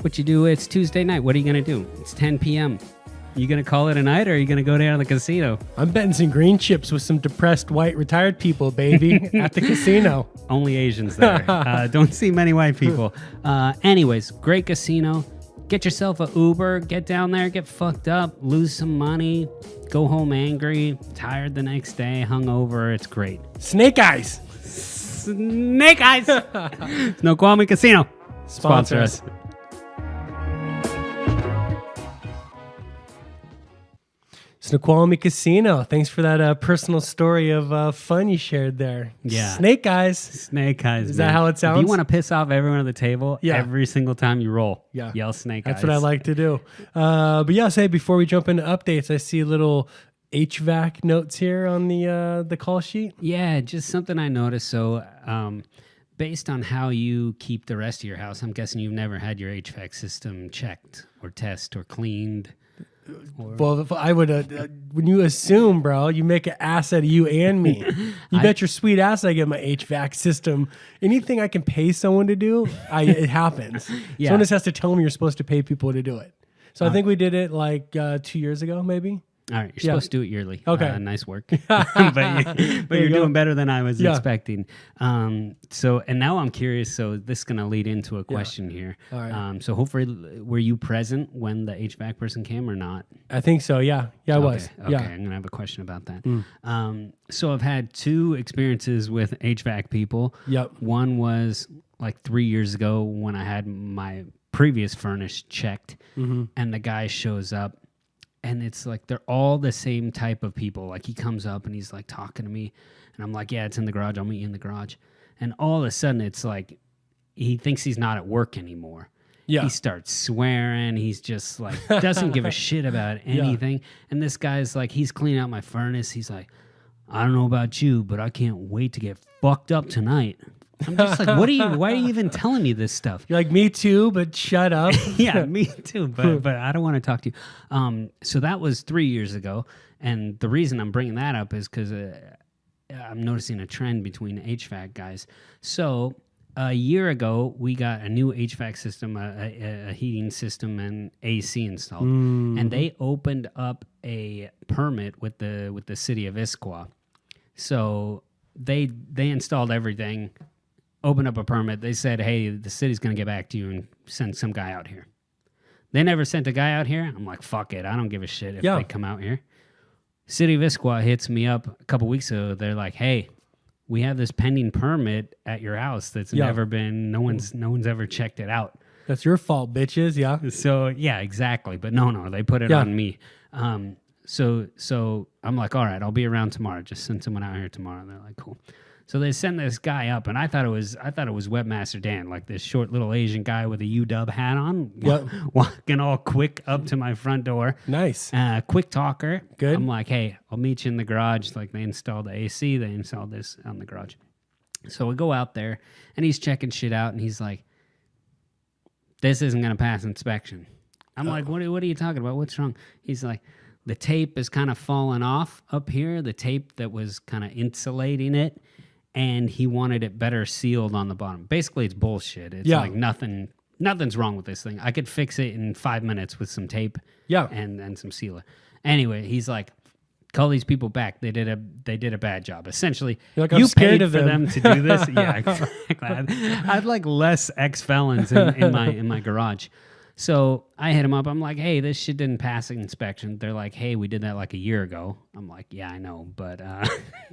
[SPEAKER 1] What you do, it's Tuesday night. What are you going to do? It's 10 p.m. You going to call it a night, or are you going to go down to the casino?
[SPEAKER 2] I'm betting some green chips with some depressed white retired people, baby, at the casino.
[SPEAKER 1] Only Asians there. Don't see many white people. Anyways, great casino. Get yourself a Uber, get down there, get fucked up, lose some money, go home angry, tired the next day, hungover. It's great.
[SPEAKER 2] Snake Eyes.
[SPEAKER 1] Snake Eyes. Snoqualmie Casino. Sponsor us.
[SPEAKER 2] Snoqualmie Casino. Thanks for that personal story of fun you shared there.
[SPEAKER 1] Yeah.
[SPEAKER 2] Snake Eyes.
[SPEAKER 1] Snake Eyes.
[SPEAKER 2] Is that how it sounds?
[SPEAKER 1] If you want to piss off everyone at the table, every single time you roll, yell Snake Eyes.
[SPEAKER 2] That's what I like to do. But yeah, say before we jump into updates, I see little HVAC notes here on the call sheet.
[SPEAKER 1] Yeah, just something I noticed. So based on how you keep the rest of your house, I'm guessing you've never had your HVAC system checked or tested or cleaned.
[SPEAKER 2] Well, I would, when you assume, bro, you make an ass out of you and me. You bet your sweet ass I get my HVAC system. Anything I can pay someone to do, it happens.
[SPEAKER 1] Yeah.
[SPEAKER 2] Someone just has to tell me you're supposed to pay people to do it. So I think we did it like 2 years ago, maybe.
[SPEAKER 1] All right, you're supposed to do it yearly.
[SPEAKER 2] Okay.
[SPEAKER 1] Nice work. but you're doing better than I was expecting. So, and now I'm curious, so this is going to lead into a question here.
[SPEAKER 2] All right.
[SPEAKER 1] So hopefully, were you present when the HVAC person came or not?
[SPEAKER 2] I think so, yeah. Yeah, I was.
[SPEAKER 1] Okay,
[SPEAKER 2] yeah.
[SPEAKER 1] I'm going to have a question about that. So I've had 2 experiences with HVAC people.
[SPEAKER 2] Yep.
[SPEAKER 1] One was like 3 years ago when I had my previous furnace checked, and the guy shows up. And it's like they're all the same type of people. Like he comes up and he's like talking to me. And I'm like, yeah, it's in the garage. I'll meet you in the garage. And all of a sudden it's like he thinks he's not at work anymore. Yeah. He starts swearing. He's just like doesn't give a shit about anything. And this guy's like, he's cleaning out my furnace. He's like, I don't know about you, but I can't wait to get fucked up tonight. I'm just like, why are you even telling me this stuff?
[SPEAKER 2] You're like, me too, but shut up.
[SPEAKER 1] Yeah, me too, but I don't want to talk to you. So that was 3 years ago, and the reason I'm bringing that up is because I'm noticing a trend between HVAC guys. So a year ago, we got a new HVAC system, a heating system, and AC installed, and they opened up a permit with the city of Issaquah. So they installed everything. Opened up a permit. They said, hey, the city's going to get back to you and send some guy out here. They never sent a guy out here. I'm like, fuck it. I don't give a shit if they come out here. City of Issaquah hits me up a couple weeks ago. They're like, hey, we have this pending permit at your house that's never been, no one's ever checked it out.
[SPEAKER 2] That's your fault, bitches. Yeah.
[SPEAKER 1] So, yeah, exactly. But no, they put it on me. So I'm like, all right, I'll be around tomorrow. Just send someone out here tomorrow. And they're like, cool. So they send this guy up, and I thought it was Webmaster Dan, like this short little Asian guy with a UW hat on, walking all quick up to my front door.
[SPEAKER 2] Nice,
[SPEAKER 1] quick talker.
[SPEAKER 2] Good.
[SPEAKER 1] I'm like, hey, I'll meet you in the garage. Like they installed the AC, they installed this on the garage. So we go out there, and he's checking shit out, and he's like, "This isn't gonna pass inspection." I'm like, "What are you talking about? What's wrong?" He's like, "The tape is kind of falling off up here. The tape that was kind of insulating it." And he wanted it better sealed on the bottom. Basically, it's bullshit. It's like nothing's wrong with this thing. I could fix it in 5 minutes with some tape and some sealer. Anyway, he's like, call these people back. They did a bad job. Essentially,
[SPEAKER 2] like,
[SPEAKER 1] you
[SPEAKER 2] scared
[SPEAKER 1] paid
[SPEAKER 2] of
[SPEAKER 1] for them to do this. Yeah, exactly. I had like less ex-felons in my garage. So I hit them up. I'm like, hey, this shit didn't pass inspection. They're like, hey, we did that like a year ago. I'm like, yeah, I know, but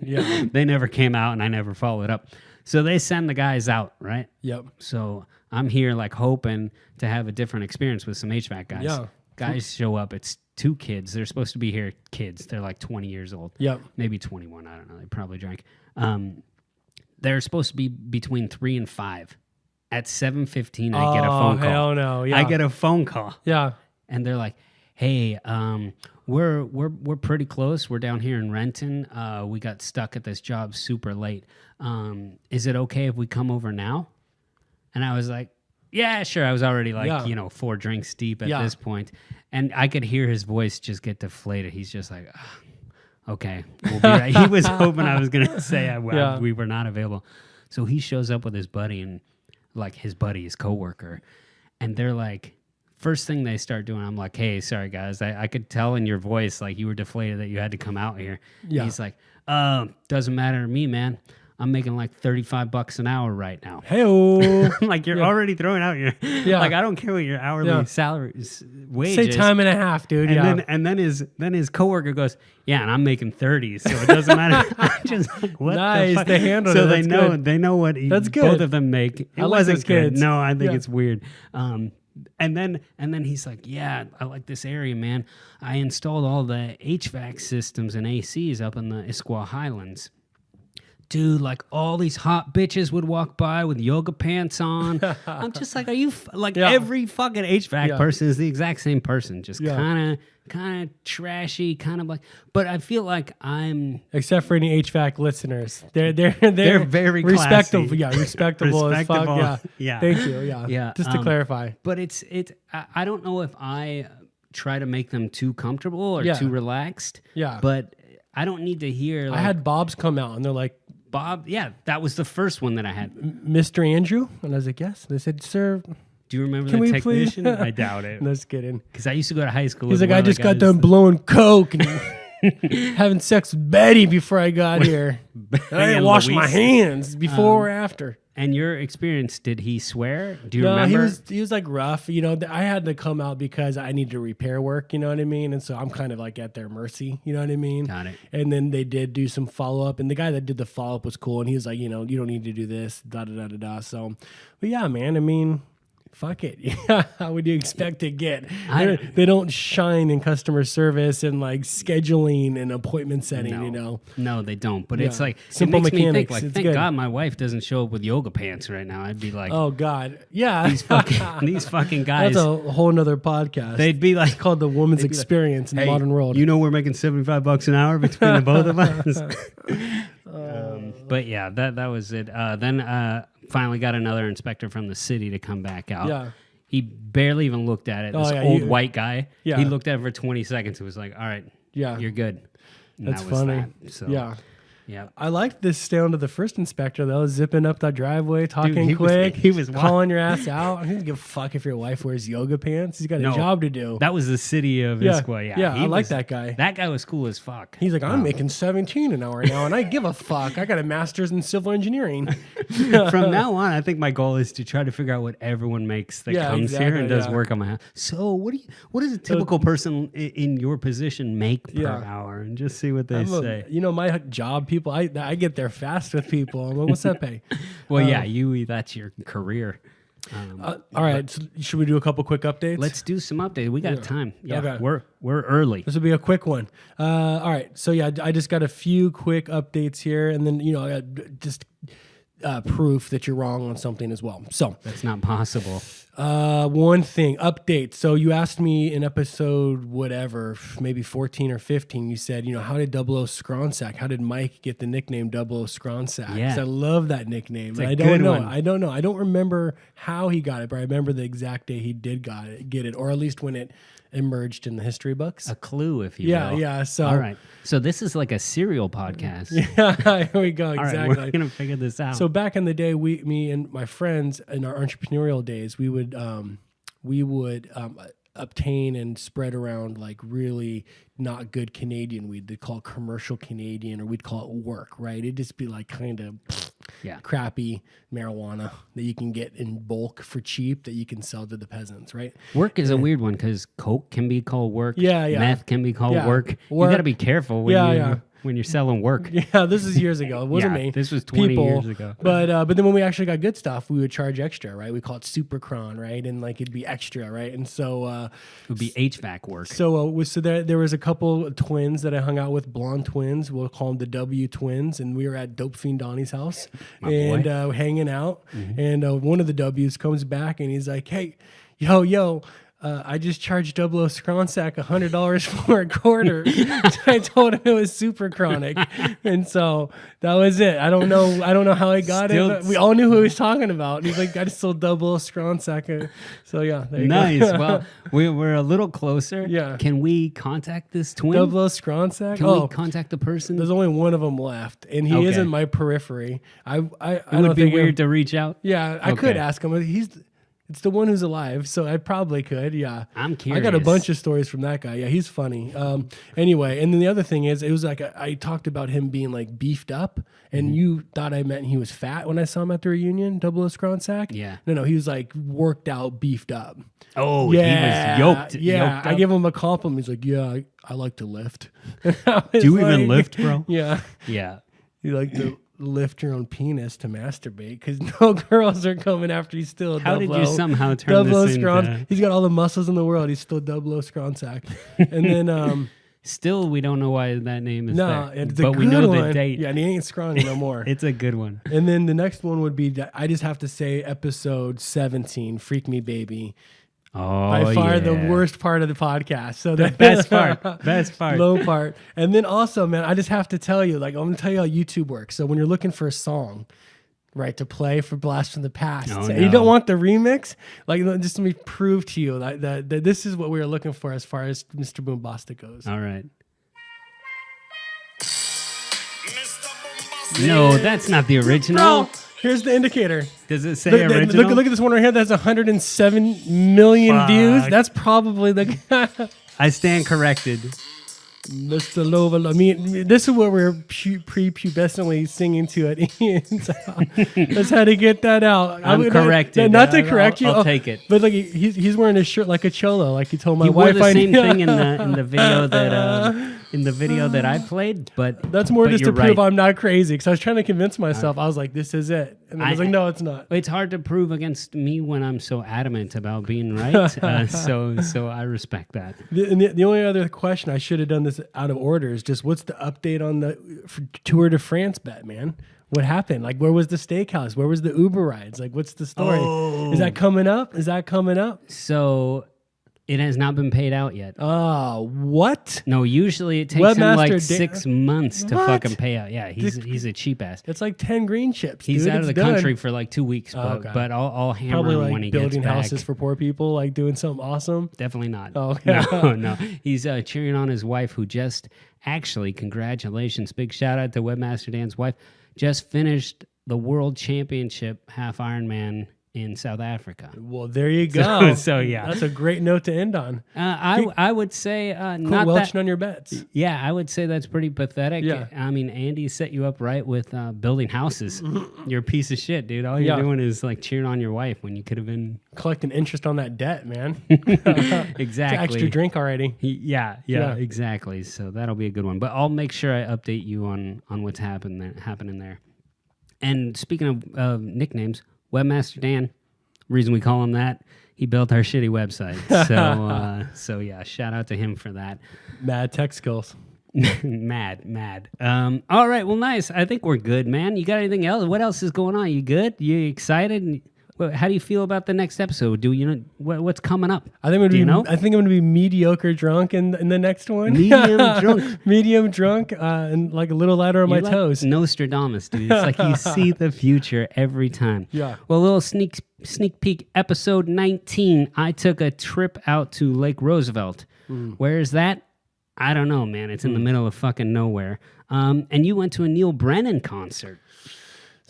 [SPEAKER 2] Yeah.
[SPEAKER 1] they never came out and I never followed up. So they send the guys out, right?
[SPEAKER 2] Yep.
[SPEAKER 1] So I'm here like hoping to have a different experience with some HVAC guys.
[SPEAKER 2] Yeah.
[SPEAKER 1] Guys show up. It's 2 kids. They're supposed to be here kids. They're like 20 years old.
[SPEAKER 2] Yep.
[SPEAKER 1] Maybe 21. I don't know. They probably drank. They're supposed to be between 3 and 5. At 7:15, I get a phone call.
[SPEAKER 2] Hell no! Yeah.
[SPEAKER 1] I get a phone call.
[SPEAKER 2] Yeah.
[SPEAKER 1] And they're like, "Hey, we're pretty close. We're down here in Renton. We got stuck at this job super late. Is it okay if we come over now?" And I was like, "Yeah, sure." I was already like, 4 drinks deep at this point, and I could hear his voice just get deflated. He's just like, "Okay, we'll be right." He was hoping I was gonna say we were not available. So he shows up with his buddy and. Like his buddy, his coworker, and they're like, first thing they start doing, I'm like, hey, sorry guys, I could tell in your voice like you were deflated that you had to come out here. Yeah. He's like, doesn't matter to me, man. I'm making like $35 an hour right now.
[SPEAKER 2] Hey-o.
[SPEAKER 1] Like you're already throwing out your like I don't care what your hourly salary wage
[SPEAKER 2] Say
[SPEAKER 1] is.
[SPEAKER 2] time and a half, dude.
[SPEAKER 1] And then his coworker goes, yeah, and I'm making 30, so it doesn't matter. I'm just like, what
[SPEAKER 2] nice,
[SPEAKER 1] the fuck?
[SPEAKER 2] they handled
[SPEAKER 1] so
[SPEAKER 2] it.
[SPEAKER 1] So they know what
[SPEAKER 2] That's good.
[SPEAKER 1] both of them make. It wasn't good.
[SPEAKER 2] Kids.
[SPEAKER 1] No, I think it's weird. And then he's like, yeah, I like this area, man. I installed all the HVAC systems and ACs up in the Issaquah Highlands. Dude, like all these hot bitches would walk by with yoga pants on. I'm just like, are you every fucking HVAC person is the exact same person, just kind of trashy, kind of like. But I feel like I'm
[SPEAKER 2] except for any HVAC listeners, they're
[SPEAKER 1] very
[SPEAKER 2] respectable.
[SPEAKER 1] Classy.
[SPEAKER 2] Yeah, respectable as fuck.
[SPEAKER 1] Yeah.
[SPEAKER 2] Thank you. Yeah. Just to clarify,
[SPEAKER 1] but it's I don't know if I try to make them too comfortable or too relaxed.
[SPEAKER 2] Yeah,
[SPEAKER 1] but I don't need to hear. Like,
[SPEAKER 2] I had Bob's come out and they're like.
[SPEAKER 1] Bob, yeah, that was the first one that I had.
[SPEAKER 2] Mr. Andrew? And I was like, yes. They said, sir.
[SPEAKER 1] Do you remember the technician? I doubt it.
[SPEAKER 2] No, just kidding.
[SPEAKER 1] Because I used to go to high school.
[SPEAKER 2] He's like, I just got done blowing coke and having sex with Betty before I got here. I didn't wash my hands before or after.
[SPEAKER 1] And your experience, did he swear? Do you remember?
[SPEAKER 2] He was like rough. You know, I had to come out because I needed to repair work, you know what I mean? And so I'm kind of like at their mercy, you know what I mean?
[SPEAKER 1] Got it.
[SPEAKER 2] And then they did do some follow-up, and the guy that did the follow-up was cool, and he was like, you know, you don't need to do this, da-da-da-da-da. So, but yeah, man, I mean... Fuck it. Yeah. How would you expect to get? They don't shine in customer service and like scheduling and appointment setting, you know?
[SPEAKER 1] No, they don't. But it's like,
[SPEAKER 2] simple
[SPEAKER 1] it makes
[SPEAKER 2] mechanics.
[SPEAKER 1] me think, like,
[SPEAKER 2] it's
[SPEAKER 1] thank
[SPEAKER 2] good.
[SPEAKER 1] God my wife doesn't show up with yoga pants right now. I'd be like,
[SPEAKER 2] oh, God. Yeah.
[SPEAKER 1] These fucking guys.
[SPEAKER 2] That's a whole nother podcast.
[SPEAKER 1] They'd be like,
[SPEAKER 2] it's called the woman's experience in the modern world.
[SPEAKER 1] You know, we're making $75 an hour between the both of us. But yeah, that was it. Then finally got another inspector from the city to come back out.
[SPEAKER 2] Yeah.
[SPEAKER 1] He barely even looked at it. This old white guy. Yeah. He looked at it for 20 seconds. It was like, all right, you're good. And
[SPEAKER 2] that's funny.
[SPEAKER 1] So,
[SPEAKER 2] yeah. I liked this sound of the first inspector, though, zipping up the driveway, talking quick.
[SPEAKER 1] He was
[SPEAKER 2] calling your ass out. He doesn't give a fuck if your wife wears yoga pants. He's got a job to do.
[SPEAKER 1] That was the city of Issaquah.
[SPEAKER 2] Yeah, I like that guy.
[SPEAKER 1] That guy was cool as fuck.
[SPEAKER 2] He's like, I'm making $17 an hour now, and I give a fuck. I got a master's in civil engineering.
[SPEAKER 1] From now on, I think my goal is to try to figure out what everyone makes that comes here and does work on my house. So what does a typical person in your position make per hour? And just see what they say.
[SPEAKER 2] My job, people, I get there fast with people. I'm like, what's that pay?
[SPEAKER 1] Well, that's your career.
[SPEAKER 2] All right, so should we do a couple quick updates?
[SPEAKER 1] Let's do some updates. We got time. Yeah,
[SPEAKER 2] okay.
[SPEAKER 1] We're early.
[SPEAKER 2] This will be a quick one. All right, so I just got a few quick updates here, and then I got just proof that you're wrong on something as well. So
[SPEAKER 1] that's not possible.
[SPEAKER 2] One thing, update. So you asked me in episode whatever, maybe 14 or 15, you said, how did 00 Scronsack? How did Mike get the nickname 00 Scronsack?
[SPEAKER 1] Yeah.
[SPEAKER 2] I love that nickname.
[SPEAKER 1] It's a
[SPEAKER 2] I don't know.
[SPEAKER 1] good one.
[SPEAKER 2] I don't know. I don't remember how he got it, but I remember the exact day he did get it, or at least when it emerged in the history books.
[SPEAKER 1] A clue, if you will.
[SPEAKER 2] Yeah. So
[SPEAKER 1] all right. So this is like a serial podcast.
[SPEAKER 2] Yeah, here we go. Exactly.
[SPEAKER 1] All right, we're gonna figure this out.
[SPEAKER 2] So back in the day, me and my friends in our entrepreneurial days, we would obtain and spread around like really not good Canadian weed. They call it commercial Canadian, or we'd call it work, right? It'd just be like kind of crappy marijuana that you can get in bulk for cheap that you can sell to the peasants, right?
[SPEAKER 1] Work is a weird one because coke can be called work.
[SPEAKER 2] Yeah.
[SPEAKER 1] Meth can be called work. You got to be careful when you're selling work.
[SPEAKER 2] Yeah, this is years ago. It wasn't me.
[SPEAKER 1] This was 20 years ago.
[SPEAKER 2] But then when we actually got good stuff, we would charge extra, right? We call it supercron, right? And like it'd be extra, right? And so
[SPEAKER 1] it would be HVAC work.
[SPEAKER 2] So there was a couple of twins that I hung out with, blonde twins. We'll call them the W twins, and we were at Dope Fiend Donnie's house and hanging out. Mm-hmm. And one of the W's comes back and he's like, "Hey, yo." I just charged Double O Scronsack $100 for a quarter. I told him it was super chronic, and so that was it. I don't know how I got it. But we all knew who he was talking about. And he's like, I just sold Double O Scronsack. So yeah, there you
[SPEAKER 1] go.
[SPEAKER 2] Well,
[SPEAKER 1] we're a little closer.
[SPEAKER 2] Yeah.
[SPEAKER 1] Can we contact this twin?
[SPEAKER 2] Double O Scronsack?
[SPEAKER 1] Can we contact the person?
[SPEAKER 2] There's only one of them left, and he is in my periphery.
[SPEAKER 1] It would be weird to reach out.
[SPEAKER 2] Yeah, I could ask him. It's the one who's alive, so I probably could. Yeah,
[SPEAKER 1] I'm curious.
[SPEAKER 2] I got a bunch of stories from that guy. Yeah, he's funny. Anyway, and then the other thing is, it was like I talked about him being like beefed up, and you thought I meant he was fat when I saw him at the reunion, Double O Scronsack.
[SPEAKER 1] Yeah.
[SPEAKER 2] No, he was like worked out, beefed up.
[SPEAKER 1] Oh, yeah. He was yoked.
[SPEAKER 2] Yeah,
[SPEAKER 1] yoked
[SPEAKER 2] I give him a compliment. He's like, yeah, I like to lift.
[SPEAKER 1] Do you even lift, bro?
[SPEAKER 2] Yeah.
[SPEAKER 1] Yeah.
[SPEAKER 2] You like to lift your own penis to masturbate because no girls are coming after you still.
[SPEAKER 1] How did you somehow turn this into...
[SPEAKER 2] He's got all the muscles in the world. He's still Double O Scronsack. And then...
[SPEAKER 1] Still, we don't know why that name is there.
[SPEAKER 2] It's
[SPEAKER 1] but
[SPEAKER 2] a
[SPEAKER 1] we
[SPEAKER 2] good
[SPEAKER 1] know
[SPEAKER 2] one.
[SPEAKER 1] the date.
[SPEAKER 2] Yeah, and he ain't scrawny no more.
[SPEAKER 1] It's a good one.
[SPEAKER 2] And then the next one would be, I just have to say, episode 17, Freak Me Baby.
[SPEAKER 1] Oh,
[SPEAKER 2] by far the worst part of the podcast. So
[SPEAKER 1] the best part.
[SPEAKER 2] Low part. And then also, man, I just have to tell you, like, I'm going to tell you how YouTube works. So when you're looking for a song, right, to play for Blast from the Past, and you don't want the remix, like, just let me prove to you that this is what we were looking for as far as Mr. Boombasta goes.
[SPEAKER 1] All right. No, that's not the original.
[SPEAKER 2] Bro, here's the indicator.
[SPEAKER 1] Does it say original?
[SPEAKER 2] Look at this one right here. That's 107 million views. That's probably the guy.
[SPEAKER 1] I stand corrected.
[SPEAKER 2] Mr. Lova. I mean, this is what we're prepubescently singing to at Ian's house. That's how to get that out.
[SPEAKER 1] I'm corrected.
[SPEAKER 2] Not to correct you.
[SPEAKER 1] I'll take it.
[SPEAKER 2] But like he's wearing his shirt like a cholo, like he told my
[SPEAKER 1] he
[SPEAKER 2] wife.
[SPEAKER 1] Wore the same thing in the video that I played, but
[SPEAKER 2] that's more just to prove
[SPEAKER 1] right.
[SPEAKER 2] I'm not crazy. Because I was trying to convince myself. I was like, this is it, and I was like, no, it's not.
[SPEAKER 1] It's hard to prove against me when I'm so adamant about being right. So I respect that.
[SPEAKER 2] The only other question, I should have done this out of order, is just what's the update on the Tour de France bet, man? What happened? Like, where was the steakhouse? Where was the Uber rides? Like, what's the story? Is that coming up?
[SPEAKER 1] So it has not been paid out yet.
[SPEAKER 2] Oh, what?
[SPEAKER 1] No, usually it takes him like 6 months to fucking pay out. Yeah, he's a cheap ass.
[SPEAKER 2] It's like 10 green chips.
[SPEAKER 1] He's
[SPEAKER 2] dude.
[SPEAKER 1] out of the country for like 2 weeks, but I'll hammer
[SPEAKER 2] probably
[SPEAKER 1] him
[SPEAKER 2] like
[SPEAKER 1] when he gets back.
[SPEAKER 2] Building houses for poor people, like doing something awesome.
[SPEAKER 1] Definitely not.
[SPEAKER 2] Oh, okay.
[SPEAKER 1] No. He's cheering on his wife, who just actually, congratulations, big shout out to Webmaster Dan's wife, just finished the World Championship half Ironman in South Africa.
[SPEAKER 2] Well, there you go.
[SPEAKER 1] So yeah,
[SPEAKER 2] that's a great note to end on.
[SPEAKER 1] I would say not
[SPEAKER 2] welching
[SPEAKER 1] that,
[SPEAKER 2] on your bets.
[SPEAKER 1] Yeah, I would say that's pretty pathetic.
[SPEAKER 2] Yeah.
[SPEAKER 1] I mean, Andy set you up right with building houses. You're a piece of shit, dude. All you're doing is like cheering on your wife when you could have been
[SPEAKER 2] collecting interest on that debt, man.
[SPEAKER 1] Exactly.
[SPEAKER 2] It's an extra drink already.
[SPEAKER 1] Yeah, exactly. So that'll be a good one. But I'll make sure I update you on what's happening there. And speaking of nicknames, Webmaster Dan, reason we call him that, he built our shitty website. So yeah, shout out to him for that.
[SPEAKER 2] Mad tech skills.
[SPEAKER 1] Mad. All right, well, nice. I think we're good, man. You got anything else? What else is going on? You good? You excited? How do you feel about the next episode? Do you know what's coming up?
[SPEAKER 2] I think I'm going to be mediocre drunk in the next one. Medium drunk, and like a little lighter on my toes.
[SPEAKER 1] Nostradamus, dude. It's like you see the future every time.
[SPEAKER 2] Yeah.
[SPEAKER 1] Well, a little sneak peek. Episode 19. I took a trip out to Lake Roosevelt. Where is that? I don't know, man. It's in the middle of fucking nowhere. And you went to a Neil Brennan concert.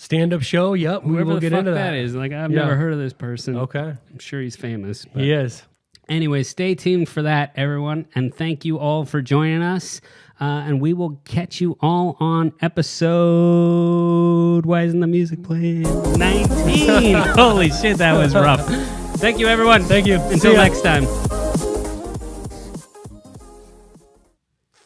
[SPEAKER 2] Stand-up show, yep.
[SPEAKER 1] Whoever
[SPEAKER 2] we'll
[SPEAKER 1] the
[SPEAKER 2] get
[SPEAKER 1] fuck
[SPEAKER 2] into
[SPEAKER 1] that is. Like, I've never heard of this person.
[SPEAKER 2] Okay.
[SPEAKER 1] I'm sure he's famous. But
[SPEAKER 2] he is.
[SPEAKER 1] Anyway, stay tuned for that, everyone. And thank you all for joining us. And we will catch you all on episode... Why isn't the music playing? 19. Holy shit, that was rough. Thank you, everyone.
[SPEAKER 2] Thank you.
[SPEAKER 1] Until next time.